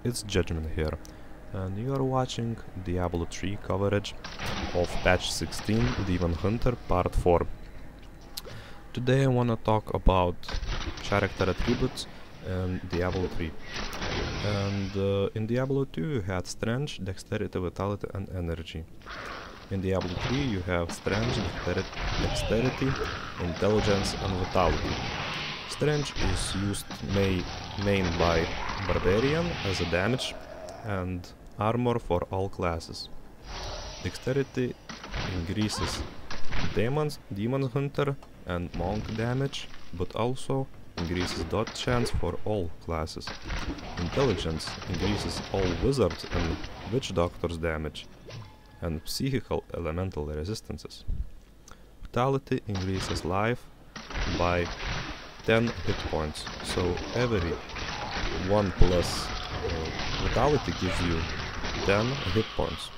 it's Judgment here, and you are watching Diablo 3 coverage of patch 16 Demon Hunter part 4. Today I wanna talk about character attributes in Diablo 3. And in Diablo 2 you had Strength, Dexterity, Vitality and Energy. In Diablo 3 you have Strength, Dexterity, Intelligence and Vitality. Strength is used main by Barbarian as a damage and armor for all classes. Dexterity increases Demon Hunter and Monk damage, but also increases dodge chance for all classes. Intelligence increases all Wizards and Witch Doctors damage and psychical elemental resistances. Vitality increases life by 10 hit points, so every 1 plus Vitality gives you 10 hit points.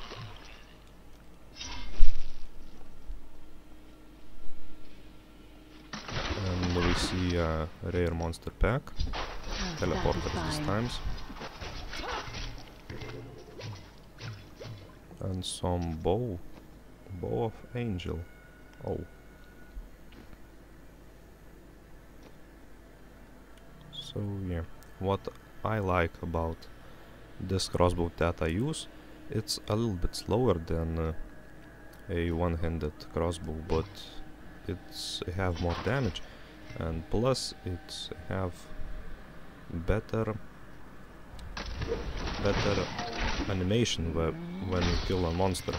And we see a rare monster pack, teleporters this times, and some bow of angel. Oh. So yeah, what I like about this crossbow that I use, it's a little bit slower than a one-handed crossbow, but it's have more damage, and plus it's have better animation when you kill a monster,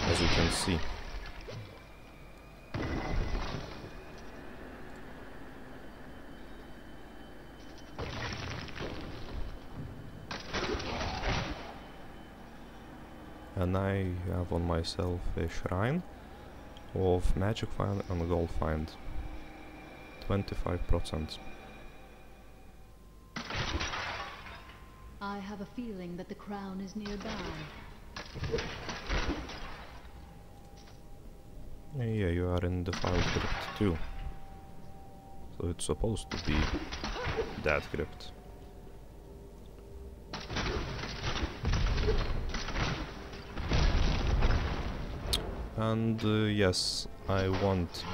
as you can see. And I have on myself a shrine of magic find and gold find, 25%. I have a feeling that the crown is nearby. Yeah, you are in the file crypt too, so it's supposed to be that crypt. And yes, I won't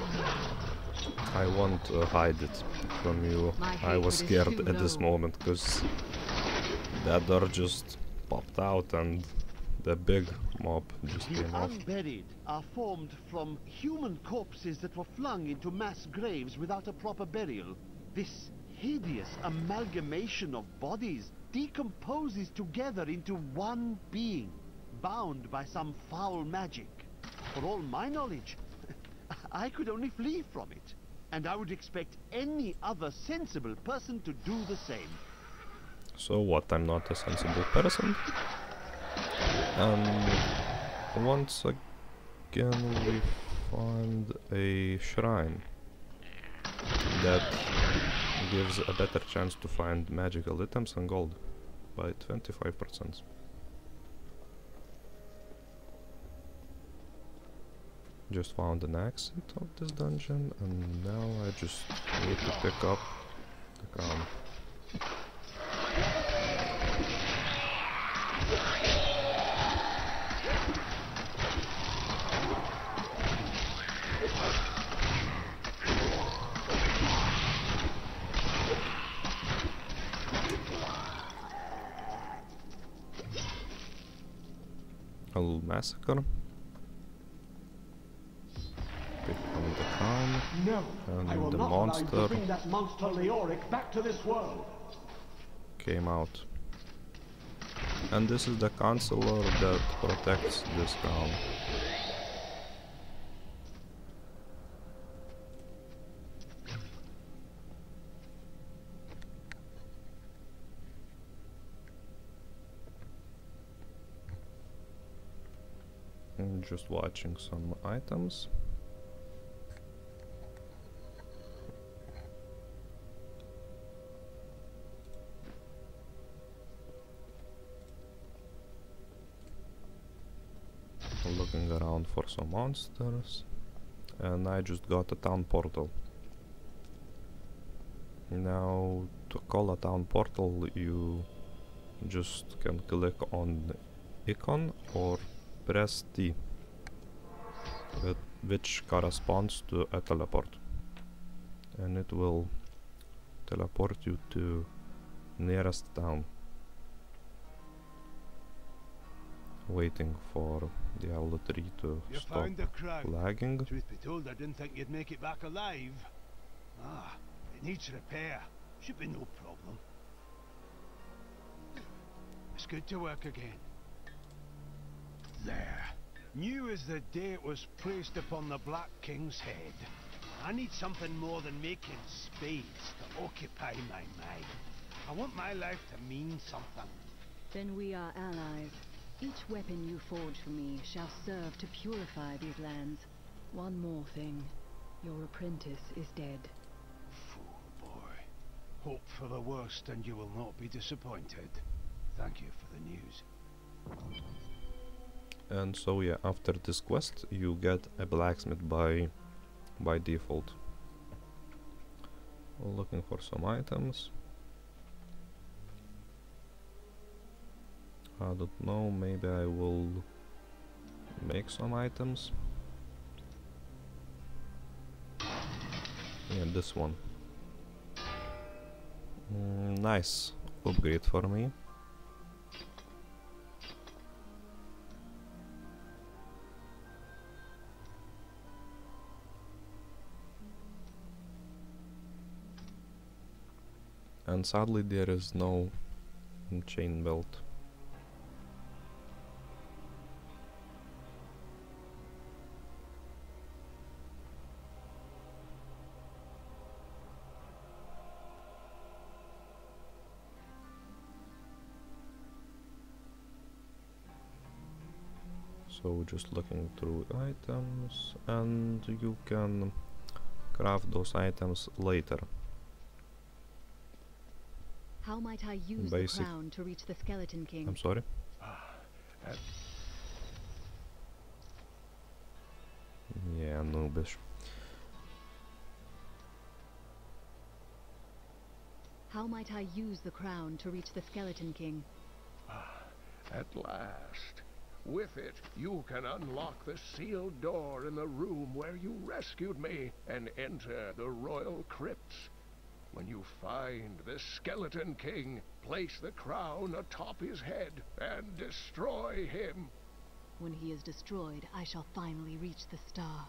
hide it from you. I was scared at this moment because that door just popped out and the big mob just came off. The unburied are formed from human corpses that were flung into mass graves without a proper burial. This hideous amalgamation of bodies decomposes together into one being, bound by some foul magic. For all my knowledge, I could only flee from it, and I would expect any other sensible person to do the same. So what, I'm not a sensible person? Once again we find a shrine that gives a better chance to find magical items and gold by 25%. Just found an exit of this dungeon, and now I just need to pick up the crown. A little massacre. The crown, no, and I will the not allow monster you to bring that monster Leoric back to this world. Came out. And this is the counselor that protects this crown. I'm just watching some items. Looking around for some monsters, and I just got a town portal. Now, to call a town portal, you just can click on the icon or press T, which corresponds to a teleport, and it will teleport you to nearest town. Waiting for Diablo 3 to You stop found the crown. lagging. Truth be told, I didn't think you'd make it back alive. Ah, it needs repair. Should be no problem. It's good to work again. There. New as the day it was placed upon the Black King's head. I need something more than making spades to occupy my mind. I want my life to mean something. Then we are allies. Each weapon you forge for me shall serve to purify these lands. One more thing. Your apprentice is dead. Fool boy. Hope for the worst and you will not be disappointed. Thank you for the news. And so yeah, after this quest you get a blacksmith by default. Looking for some items. I don't know, maybe I will make some items. Yeah, this one. Nice upgrade for me. And sadly there is no chain belt. So just looking through items, and you can craft those items later. How might I use the crown to reach the Skeleton King? I'm sorry? Yeah, noobish. How might I use the crown to reach the Skeleton King? At last. With it, you can unlock the sealed door in the room where you rescued me and enter the royal crypts. When you find the Skeleton King, place the crown atop his head and destroy him. When he is destroyed, I shall finally reach the star.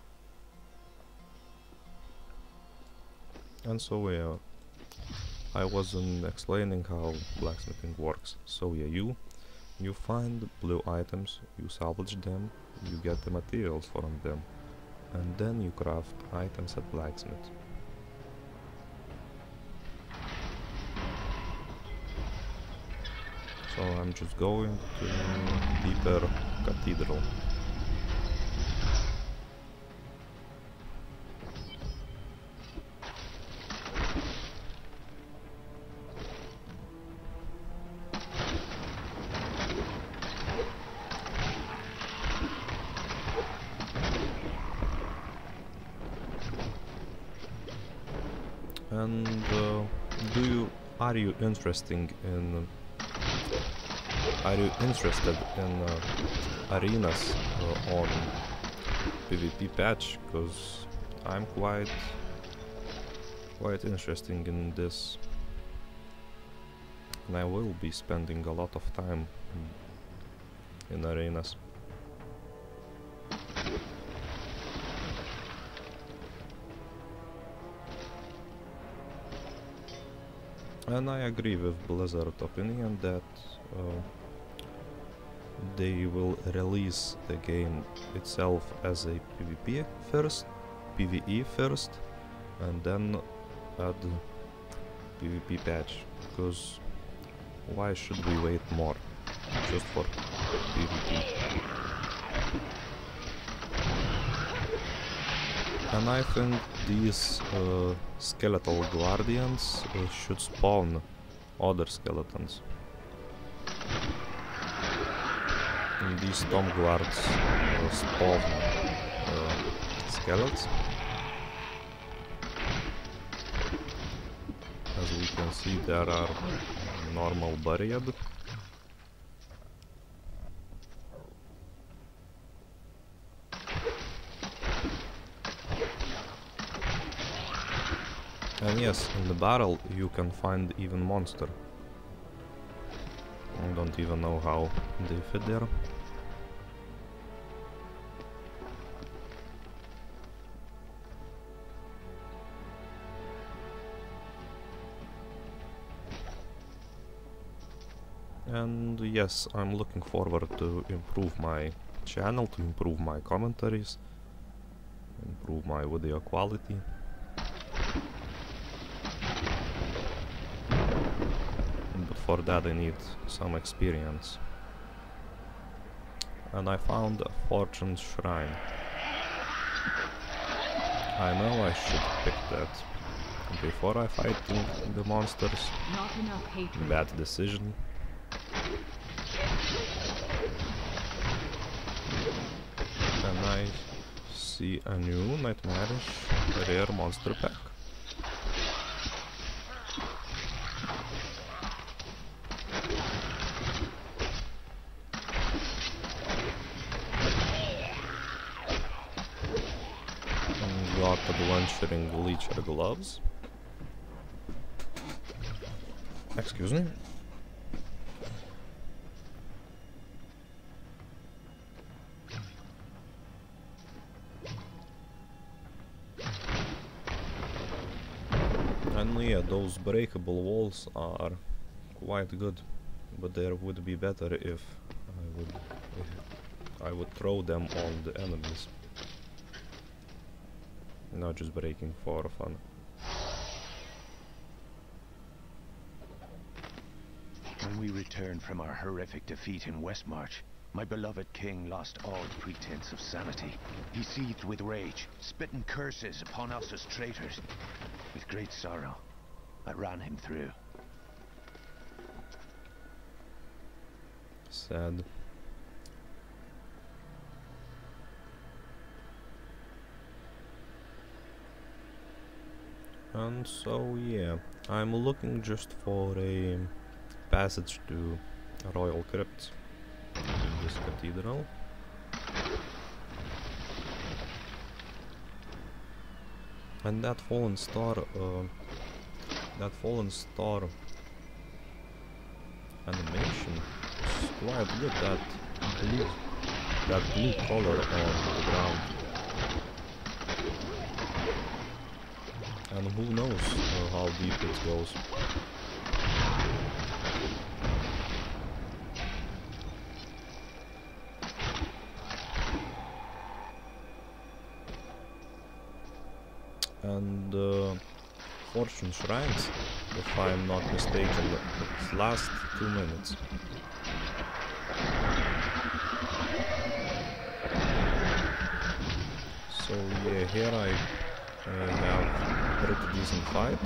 And so yeah, I wasn't explaining how blacksmithing works. So yeah, you find blue items, you salvage them, you get the materials from them, and then you craft items at blacksmith. So I'm just going to deeper cathedral. And are you interested in arenas on PvP patch? Because I'm quite interested in this, and I will be spending a lot of time in arenas. And I agree with Blizzard's opinion that they will release the game itself as a PvE first, and then add PvP patch, because why should we wait more just for PvP? And I think these skeletal guardians should spawn other skeletons. And these tomb guards spawn skeletons. As we can see, there are normal buried yes, in the barrel you can find even monster. I don't even know how they fit there. And yes, I'm looking forward to improve my channel, to improve my commentaries, improve my video quality. But for that I need some experience. And I found a fortune shrine. I know I should pick that before I fight the monsters. Not enough hatred. Bad decision. And I see a new nightmarish rare monster pack. And got adventuring leecher gloves. Excuse me. And yeah, those breakable walls are quite good, but there would be better if I would throw them on the enemies, not just breaking for fun. When we returned from our horrific defeat in Westmarch, my beloved king lost all pretense of sanity. He seethed with rage, spitting curses upon us as traitors. With great sorrow, I ran him through. Sad. And so yeah, I'm looking just for a passage to Royal Crypts in this cathedral. And that fallen star animation is quite good. That blue color on the ground. And who knows how deep it goes. And fortune shrines, if I'm not mistaken, it lasts 2 minutes. So yeah, here I have a pretty decent fight.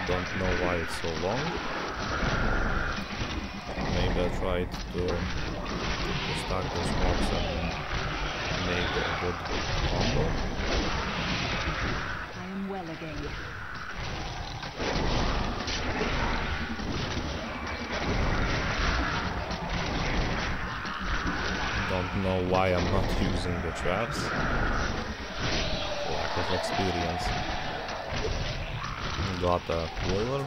Don't know why it's so long. Maybe I tried to stack those mobs and make a good combo. I am well again. Don't know why I'm not using the traps. Lack of experience. Got a boiler.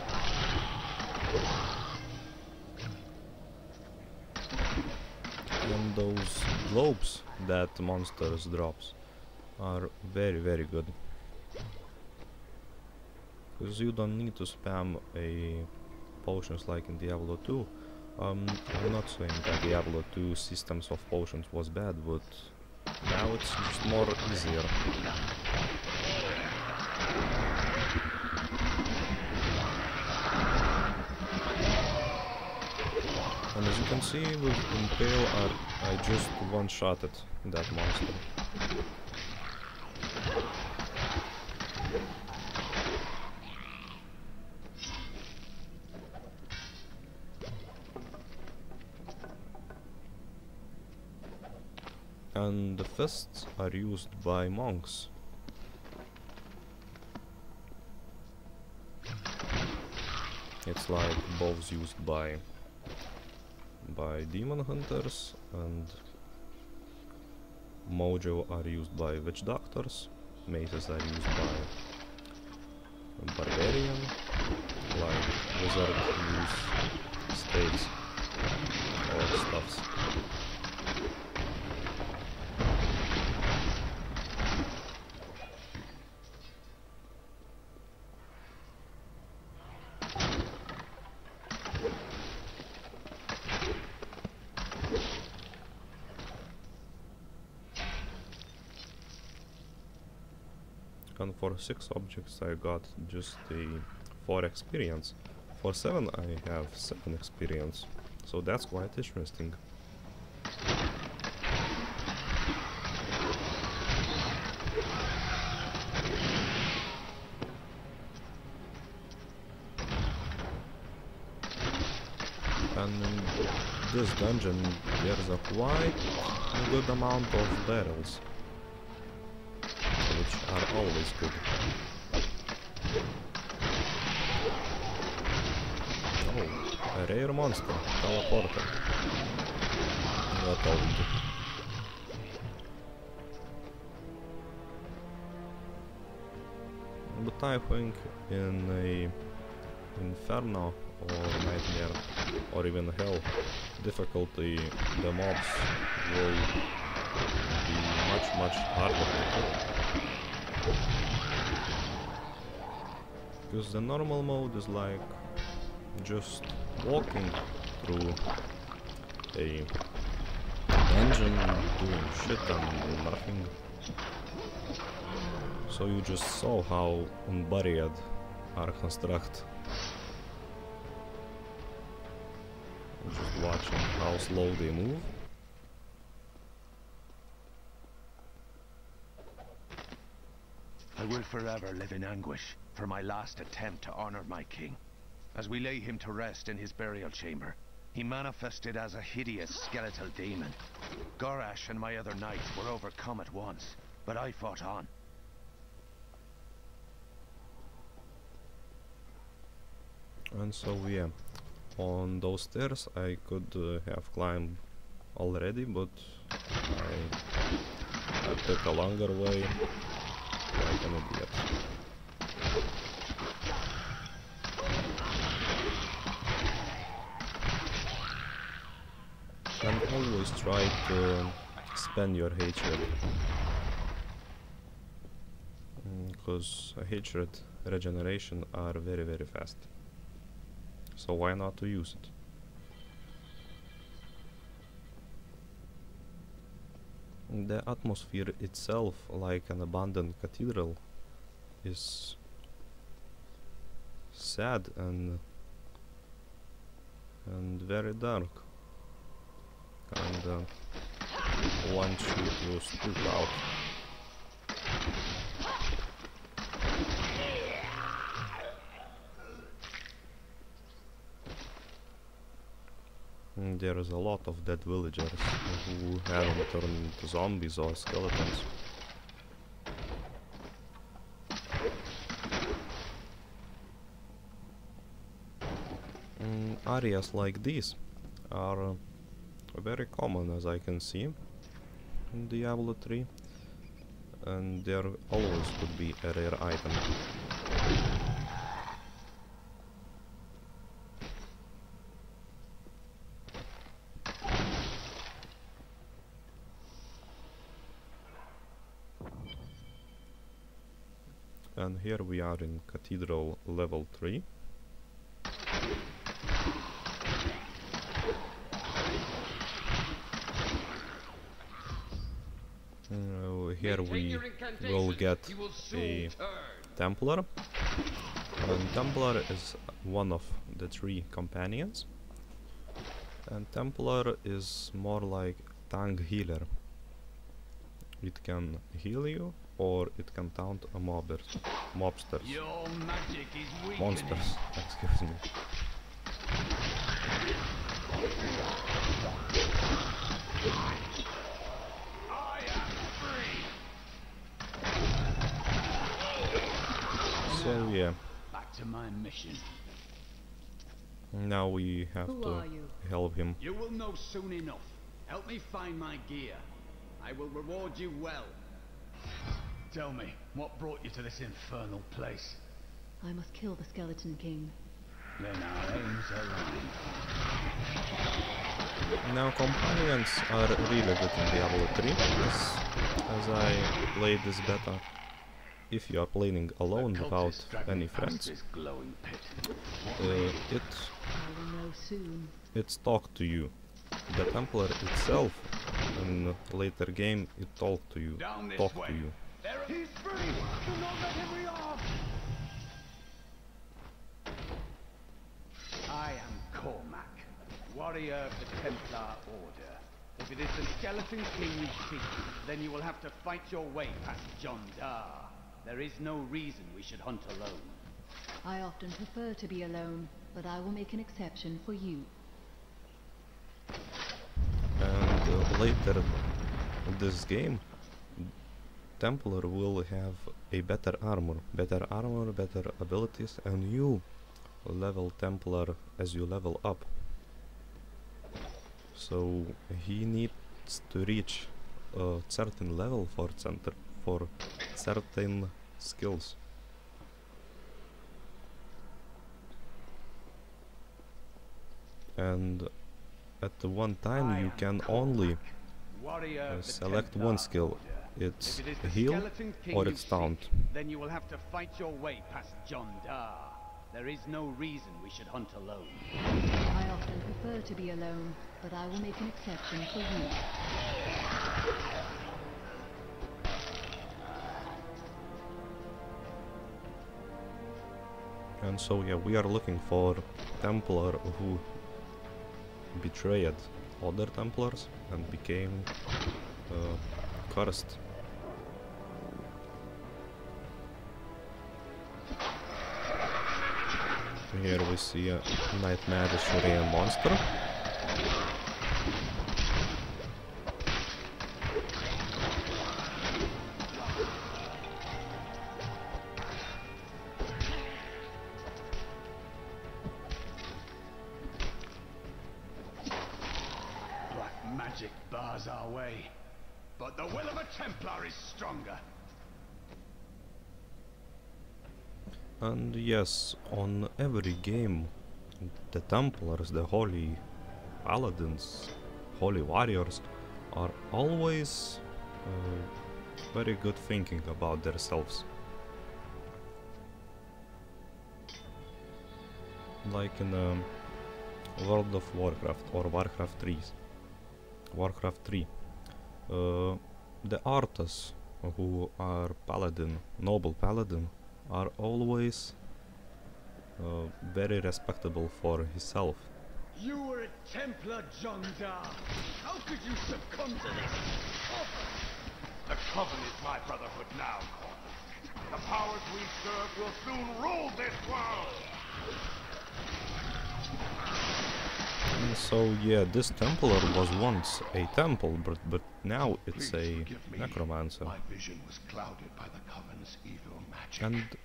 And those globes that monsters drops are very, very good. Because you don't need to spam a potions like in Diablo 2. I'm not saying that Diablo 2 systems of potions was bad, but now it's just more easier. And as you can see with Impale, I just one-shotted that monster. And the fists are used by monks. It's like bows used by demon hunters, and mojo are used by witch doctors, maces are used barbarian, like wizard use states or stuffs. And for 6 objects I got just the 4 experience. For 7 I have 7 experience, so that's quite interesting. And in this dungeon there's a quite good amount of barrels, which are always good. Oh, a rare monster, teleporter. Not owned. But I think in a Inferno or Nightmare or even Hell difficulty, the mobs will be much harder to kill. Because the normal mode is like just walking through a dungeon doing shit and nothing. So you just saw how unburied are constructed. Just watching how slow they move. I will forever live in anguish for my last attempt to honor my king. As we lay him to rest in his burial chamber, he manifested as a hideous skeletal demon. Gorash and my other knights were overcome at once, but I fought on. And so yeah, on those stairs I could have climbed already, but I took a longer way like an idiot. And always try to spend your hatred, because hatred regeneration are very fast. So why not to use it? The atmosphere itself, like an abandoned cathedral, is sad and very dark, and wants you to spook out. There is a lot of dead villagers who haven't turned into zombies or skeletons. Areas like these are very common, as I can see, in Diablo 3, and there always could be a rare item. And here we are in Cathedral level 3. Here we will get a Templar, and Templar is one of the 3 companions, and Templar is more like tank healer. It can heal you, or it can taunt a mobsters. Your magic is Monsters, excuse me. So yeah. Back to my mission. Now we have to help him. You will know soon enough. Help me find my gear. I will reward you well. Tell me, what brought you to this infernal place? I must kill the Skeleton King. Then our aims align. Now companions are really good in Diablo 3, as I played this beta. If you are playing alone without any friends, it talks to you. The Templar itself, in later game, it talk to you. He's free! Do not let him rearm! I am Cormac, warrior of the Templar Order. If it is the Skeleton King you seek, then you will have to fight your way past John Dar. There is no reason we should hunt alone. I often prefer to be alone, but I will make an exception for you. And later in this game, Templar will have a better armor, better abilities, and you level Templar as you level up. So he needs to reach a certain level for certain skills. And at the one time you can only select one skill. It's heal or it's taunt. Then you will have to fight your way past John Dar. There is no reason we should hunt alone. I often prefer to be alone, but I will make an exception for you. And so yeah, we are looking for Templar who betrayed other Templars and became cursed. Here we see a nightmarish Shurian monster. Black magic bars our way, but the will of a Templar is stronger. And yes, on every game, the Templars, the holy paladins, holy warriors, are always very good thinking about themselves. Like in World of Warcraft or Warcraft 3. The artists who are paladin, noble paladin, are always very respectable for himself. You were a Templar, John Dar. How could you succumb to this? The Coven is my brotherhood now, Cormac. The powers we serve will soon rule this world! And so yeah, this Templar was once a temple, but now it's a necromancer. My vision was clouded by the Coven's evil magic. And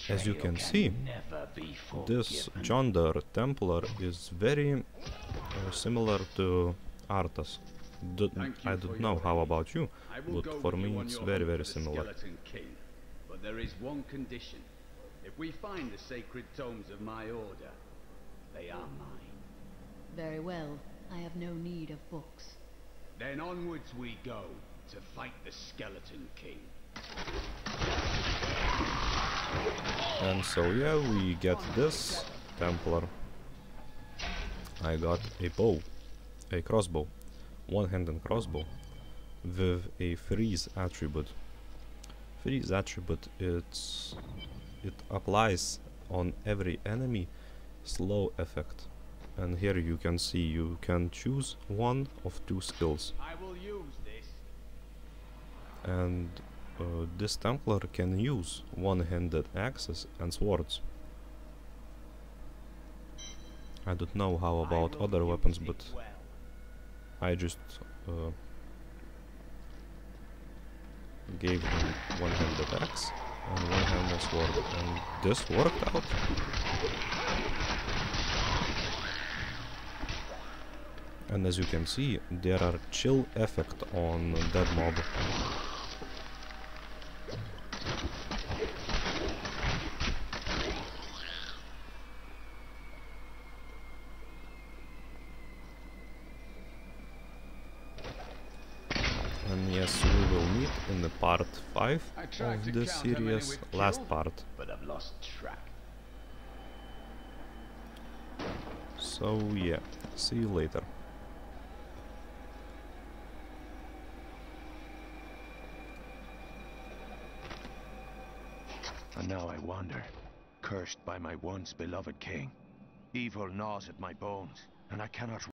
as you can see, this John Dar Templar is very similar to Arthas. I don't know how about you, but for me it's very similar. But there is one condition. If we find the sacred tomes of my order, they are mine. Very well. I have no need of books. Then onwards we go to fight the Skeleton King. And so yeah, we get this Templar. I got a bow, a crossbow, one-handed crossbow with a freeze attribute. Freeze attribute, it applies on every enemy slow effect. And here you can see you can choose one of two skills. I will use this. And this Templar can use one-handed axes and swords. I don't know how about other weapons, but I just gave him one-handed axe and one-handed sword, and this worked out. And as you can see, there are chill effect on that mob. guess we will meet in the part 5 of the series, last part. But I've lost track. So yeah, see you later. And now I wander, cursed by my once beloved king. Evil gnaws at my bones, and I cannot